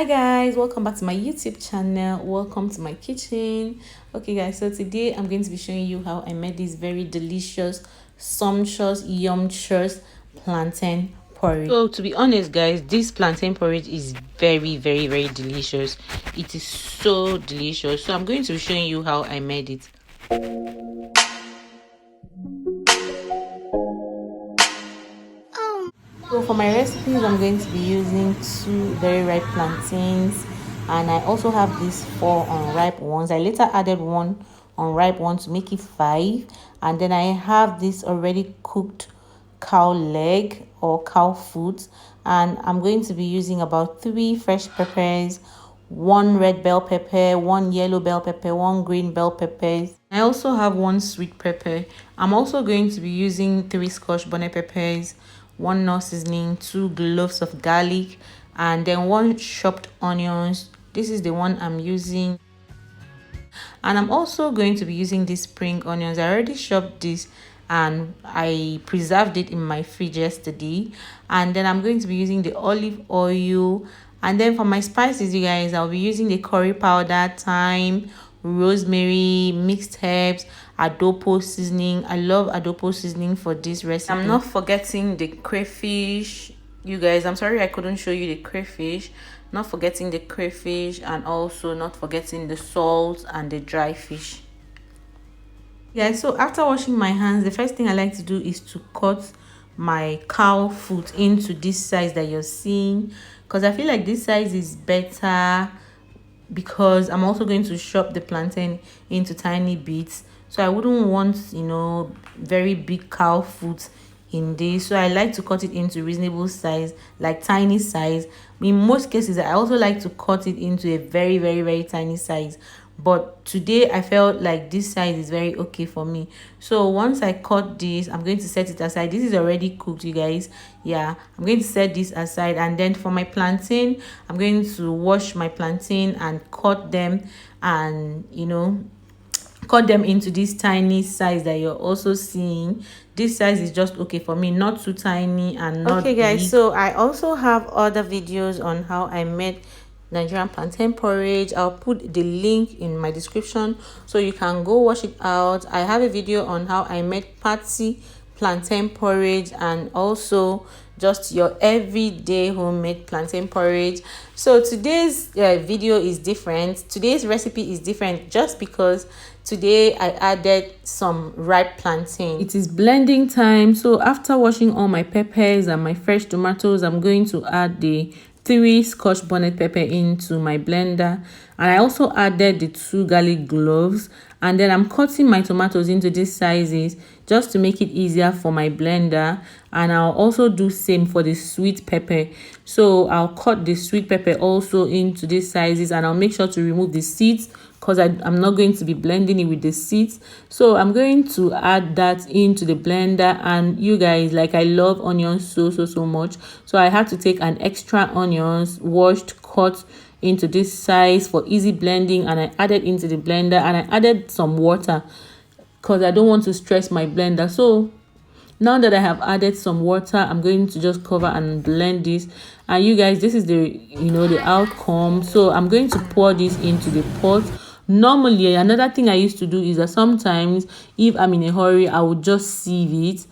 Hi guys, welcome back to my YouTube channel. Welcome to my kitchen. Okay guys, so today I'm going to be showing you how I made this very delicious, sumptuous, yumptious plantain porridge. So to be honest guys, this plantain porridge is very delicious. It is so delicious. So I'm going to be showing you how I made it. So for my recipes, I'm going to be using 2 very ripe plantains, and I also have these 4 unripe ones. I later added 1 unripe one to make it 5, and then I have this already cooked cow leg or cow foot, and I'm going to be using about 3 fresh peppers, 1 red bell pepper, 1 yellow bell pepper, 1 green bell peppers. I also have 1 sweet pepper. I'm also going to be using 3 scotch bonnet peppers, 1 nut seasoning, 2 cloves of garlic, and then 1 chopped onions. This is the one I'm using. And I'm also going to be using these spring onions. I already chopped this and I preserved it in my fridge yesterday. And then I'm going to be using the olive oil. And then for my spices, you guys, I'll be using the curry powder, thyme, rosemary, mixed herbs, adobo seasoning. I love adobo seasoning for this recipe. I'm not forgetting the crayfish. You guys, I'm sorry I couldn't show you the crayfish. Not forgetting the crayfish, and also not forgetting the salt and the dry fish. Yeah, so after washing my hands, the first thing I like to do is to cut my cow foot into this size that you're seeing, because I feel like this size is better, because I'm also going to chop the plantain into tiny bits, so I wouldn't want, you know, very big cow foot in this. So I like to cut it into reasonable size, like tiny size. In most cases I also like to cut it into a very tiny size, but today I felt like this size is very okay for me. So once I cut this, I'm going to set it aside. This is already cooked, you guys. Yeah, I'm going to set this aside. And then for my plantain, I'm going to wash my plantain and cut them, and you know, cut them into this tiny size that you're also seeing. This size is just okay for me, not too tiny and not okay guys big. So I also have other videos on how I made Nigerian plantain porridge. I'll put the link in my description so you can go watch it out. I have a video on how I made party plantain porridge, and also just your everyday homemade plantain porridge. So today's video is different. Today's recipe is different just because today I added some ripe plantain. It is blending time, so after washing all my peppers and my fresh tomatoes, I'm going to add the 3 scotch bonnet pepper into my blender, and I also added the 2 garlic cloves. And then I'm cutting my tomatoes into these sizes just to make it easier for my blender. And I'll also do same for the sweet pepper. So I'll cut the sweet pepper also into these sizes, and I'll make sure to remove the seeds, because I'm not going to be blending it with the seeds. So I'm going to add that into the blender. And you guys, like, I love onions so much, so I had to take an extra onions, washed, cut into this size for easy blending, and I added into the blender, and I added some water because I don't want to stress my blender. So now that I have added some water, I'm going to just cover and blend this. And you guys, this is the, you know, the outcome. So I'm going to pour this into the pot. Normally, another thing I used to do is that sometimes if I'm in a hurry, I would just sieve it.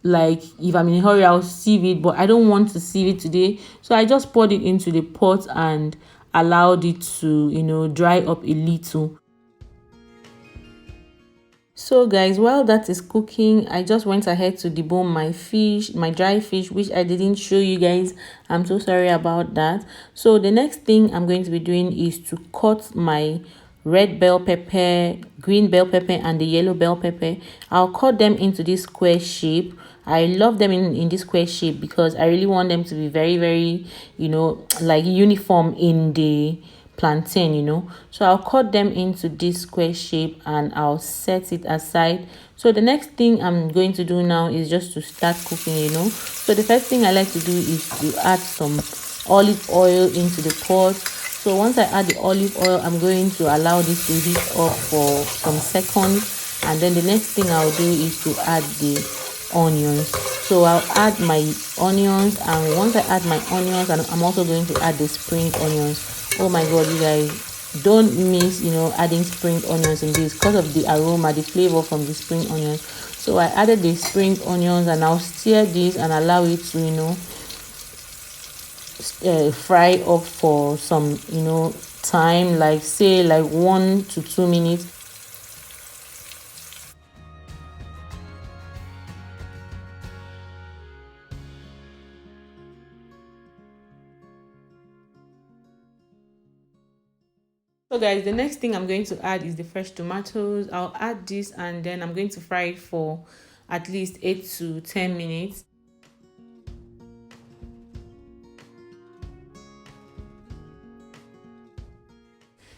Like, if I'm in a hurry, I'll sieve it, but I don't want to sieve it today, so I just poured it into the pot and allowed it to, you know, dry up a little. So guys, while that is cooking, I just went ahead to debone my fish, my dry fish, which I didn't show you guys. I'm so sorry about that. So the next thing I'm going to be doing is to cut my red bell pepper, green bell pepper, and the yellow bell pepper. I'll cut them into this square shape. I love them in this square shape because I really want them to be very, you know, like uniform in the plantain, you know. So I'll cut them into this square shape and I'll set it aside. So the next thing I'm going to do now is just to start cooking, you know. So the first thing I like to do is to add some olive oil into the pot. So once I add the olive oil, I'm going to allow this to heat up for some seconds, and then the next thing I'll do is to add the onions. So I'll add my onions, and once I add my onions, and I'm also going to add the spring onions. Oh my god, you guys, don't miss adding spring onions in this because of the aroma, the flavor from the spring onions. So I added the spring onions, and I'll stir this and allow it to fry up for some time, like say like 1 to 2 minutes. So guys, the next thing I'm going to add is the fresh tomatoes. I'll add this, and then I'm going to fry it for at least 8 to 10 minutes.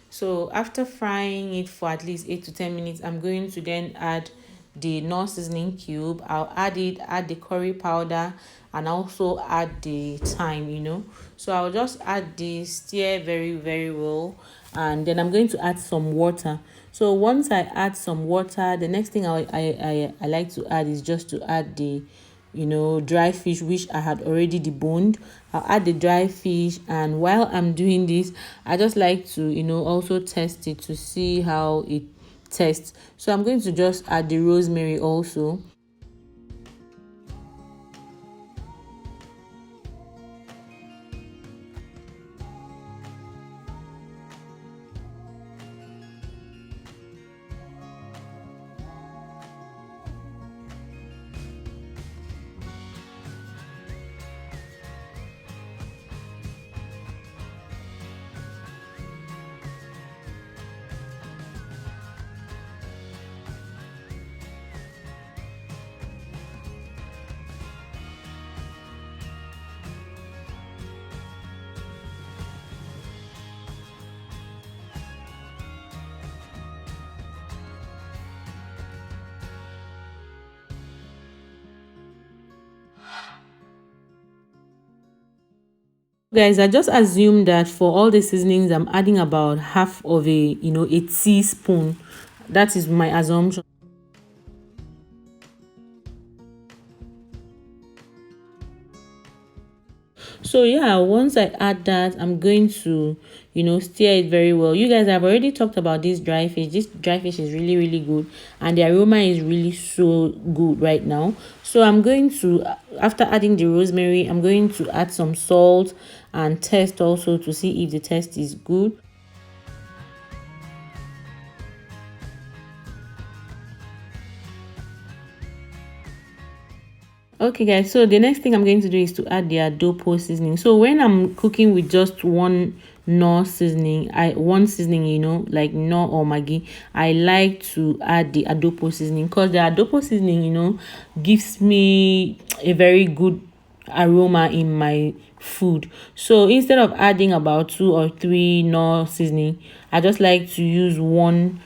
So after frying it for at least 8 to 10 minutes, I'm going to then add the Knorr seasoning cube. I'll add the curry powder, and also add the thyme. So I'll just add this, stir very, very well, and then I'm going to add some water. So once I add some water, the next thing I like to add is just to add the dry fish, which I had already deboned. I'll add the dry fish, and while I'm doing this, I just like to also test it to see how it tastes. So I'm going to just add the rosemary also. Guys, I just assume that for all the seasonings I'm adding about half of a teaspoon. That is my assumption. So yeah, once I add that, I'm going to stir it very well. You guys, I've already talked about this dry fish. This dry fish is really, really good, and the aroma is really so good right now. So I'm going to, after adding the rosemary, I'm going to add some salt and test also to see if the taste is good. Okay guys, so the next thing I'm going to do is to add the adobo seasoning. So when I'm cooking with just one Knorr seasoning, one seasoning, like Knorr or Maggi, I like to add the adobo seasoning, because the adobo seasoning gives me a very good aroma in my food. So instead of adding about 2 or 3 Knorr seasoning, I just like to use one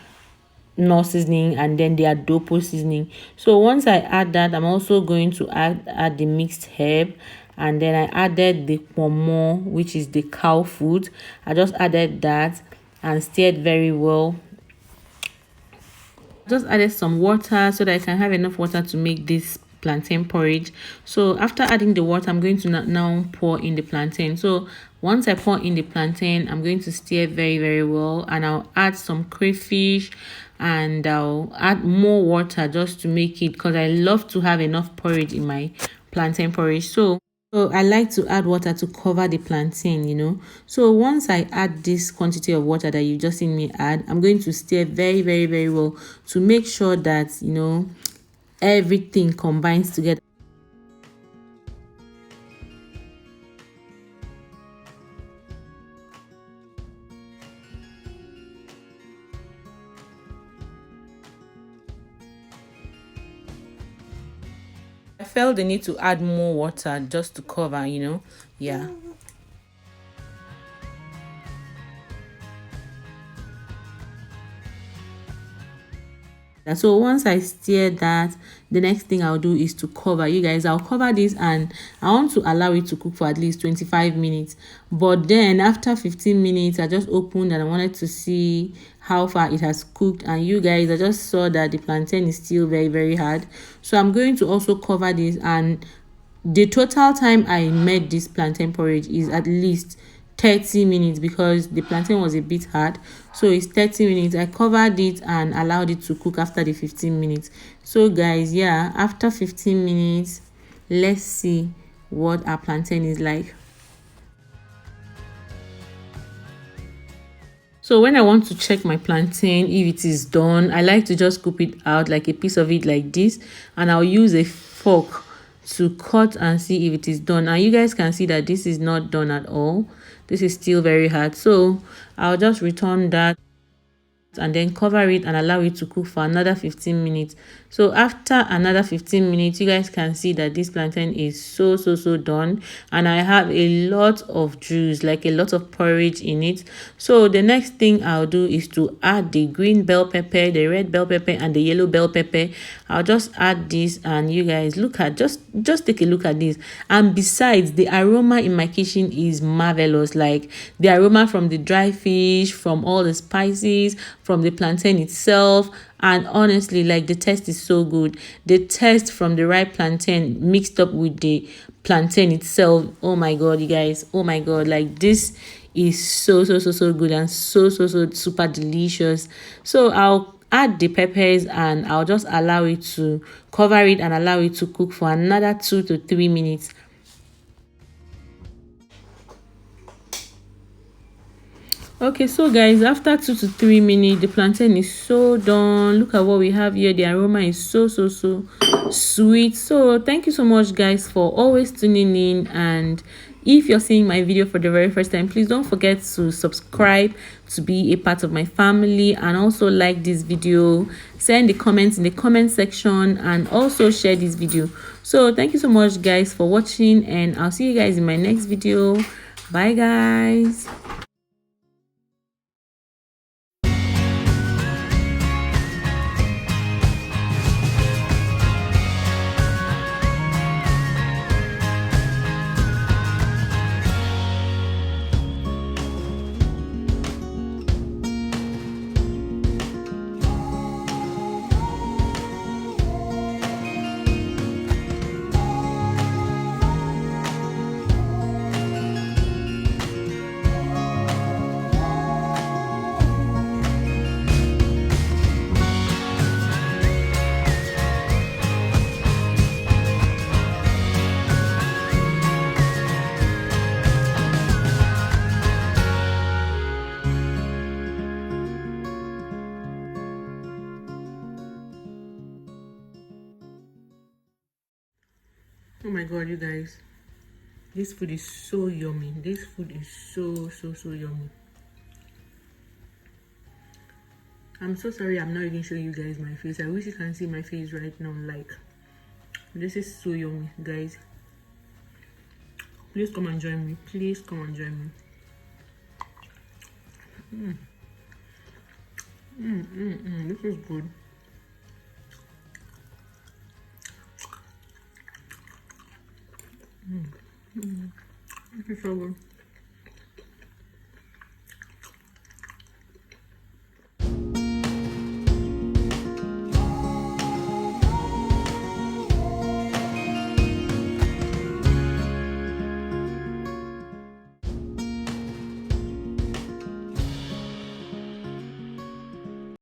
Knorr seasoning and then the adobo seasoning. So once I add that, I'm also going to add the mixed herb, and then I added the pomo, which is the cow food. I just added that and stirred very well. Just added some water so that I can have enough water to make this plantain porridge. So after adding the water, I'm going to now pour in the plantain. So once I pour in the plantain, I'm going to stir very, very well, and I'll add some crayfish, and I'll add more water just to make it, because I love to have enough porridge in my plantain porridge. So I like to add water to cover the plantain. So once I add this quantity of water that you just seen me add, I'm going to stir very, very, very well to make sure that everything combines together. I felt the need to add more water just to cover, yeah. So once I stir that, the next thing I'll do is to cover. You guys, I'll cover this and I want to allow it to cook for at least 25 minutes. But then after 15 minutes, I just opened and I wanted to see how far it has cooked. And you guys, I just saw that the plantain is still very, very hard. So I'm going to also cover this, and the total time I made this plantain porridge is at least 30 minutes because the plantain was a bit hard. So it's 30 minutes. I covered it and allowed it to cook after the 15 minutes. So guys, yeah, after 15 minutes, let's see what our plantain is like. So when I want to check my plantain if it is done, I like to just scoop it out, like a piece of it like this, and I'll use a fork to cut and see if it is done. And you guys can see that this is not done at all. This is still very hard. So I'll just return that and then cover it and allow it to cook for another 15 minutes. So after another 15 minutes, you guys can see that this plantain is so done, and I have a lot of juice, like a lot of porridge in it. So the next thing I'll do is to add the green bell pepper, the red bell pepper, and the yellow bell pepper. I'll just add this, and you guys look at, just take a look at this. And besides, the aroma in my kitchen is marvelous, like the aroma from the dry fish, from all the spices, from the plantain itself. And honestly, like, the taste is so good. The taste from the ripe plantain mixed up with the plantain itself, oh my god, you guys, oh my god, like, this is so good and so super delicious. So I'll add the peppers and I'll just allow it to cover it and allow it to cook for another 2 to 3 minutes. Okay, so guys, after 2 to 3 minutes, the plantain is so done. Look at what we have here. The aroma is so sweet. So thank you so much, guys, for always tuning in. And if you're seeing my video for the very first time, please don't forget to subscribe to be a part of my family, and also like this video, send the comments in the comment section, and also share this video. So thank you so much, guys, for watching, and I'll see you guys in my next video. Bye, guys. Oh my god, you guys, this food is so yummy. This food is so yummy. I'm so sorry I'm not even showing you guys my face. I wish you can see my face right now. Like, this is so yummy, guys. Please come and join me. Please come and join me. This is good. This is so good.